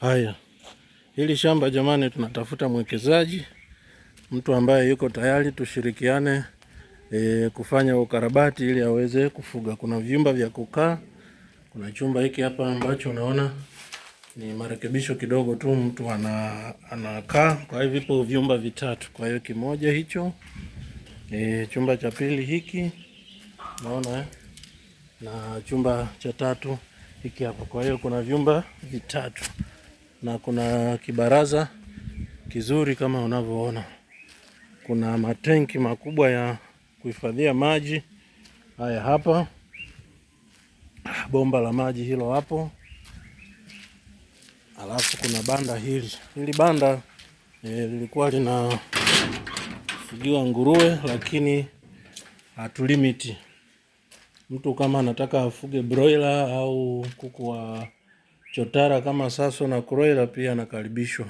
Haya, hili shamba jamani, tunatafuta mwekezaji, mtu ambaye yuko tayari tushirikiane kufanya ukarabati ili aweze kufuga. Kuna vyumba vya kukaa, kuna chumba hiki hapa ambacho unaona ni marekebisho kidogo tu, mtu anakaa. Kwa hiyo vipo vyumba vitatu, kwa hiyo kimoja hicho, chumba cha pili hiki unaona, na chumba cha tatu hiki hapa. Kwa hiyo kuna vyumba vitatu na kuna kibaraza kizuri kama unavyoona. Kuna matenki makubwa ya kuhifadhia maji. Haya hapa, bomba la maji hilo hapo. Alafu kuna banda hili. Hili banda lilikuwa linafugiwa nguruwe, lakini hatulimiti. Mtu kama anataka afuge broiler au kuku wa chotara kama Saso na Kroiler pia anakaribishwa.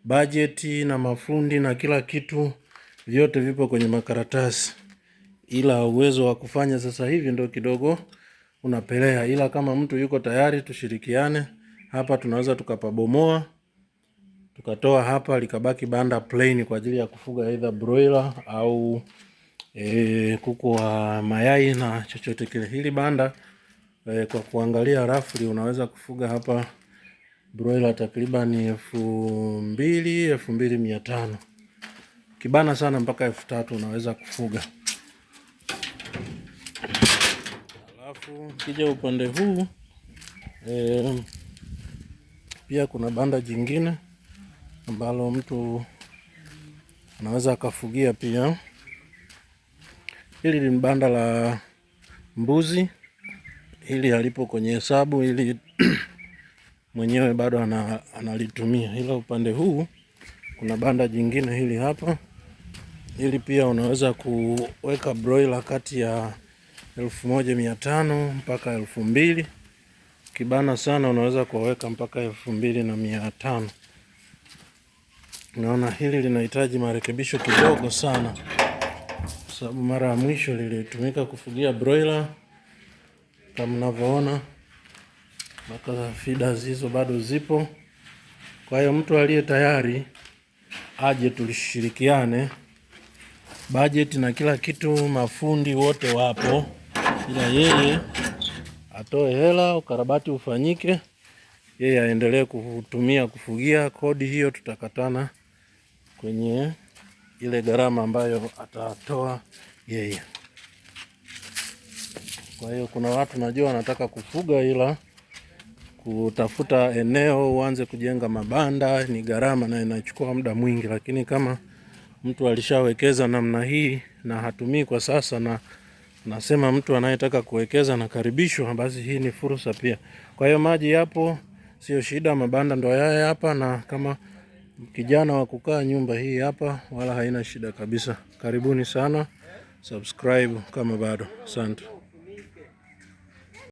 Bajeti na mafundi na kila kitu vyote vipo kwenye makaratasi, ila uwezo wa kufanya sasa hivi ndio kidogo unapelea. Ila kama mtu yuko tayari tushirikiane, hapa tunaweza tukapabomoa tukatoa hapa likabaki banda plain kwa ajili ya kufuga either broiler au kuku wa mayai na chochote kile. Hili banda kwa kuangalia rafli unaweza kufuga hapa broiler takriban 2,000-2,500. Kibana sana mpaka 3,000 unaweza kufuga. Alafu kija upande huu pia kuna banda jingine ambalo mtu anaweza akafugia pia. Hili ni banda la mbuzi, hili halipo kwenye hesabu, hili mwenyewe bado analitumia. Ila upande huu kuna banda jingine hili hapa. Hili pia unaweza kuweka broiler kati ya 1,500 mpaka 2,000. Kibana sana unaweza kuweka mpaka 2,500. Naona hili linahitaji marekebisho kidogo sana, sababu mara ya mwisho lilitumika kufugia broiler kama mnavyoona, mpaka feeders hizo bado zipo. Kwa hiyo mtu aliye tayari aje tulishirikiane. Budget na kila kitu, mafundi wote wapo, ila yeye atoe hela, ukarabati ufanyike, yeye aendelee kutumia kufugia. Kodi hiyo tutakatana kwenye ile gharama ambayo atatoa yeye. Kwa hiyo kuna watu najua wanataka kufuga, ila kutafuta eneo uanze kujenga mabanda ni gharama na inachukua muda mwingi. Lakini kama mtu alishawekeza namna hii na hatumii kwa sasa, na nasema mtu anayetaka kuwekeza na karibishwa, basi hii ni fursa pia. Kwa hiyo maji yapo, sio shida, mabanda ndo haya hapa, na kama kijana wa kukaa nyumba hii hapa, wala haina shida kabisa. Karibuni sana, subscribe kama bado. Asante.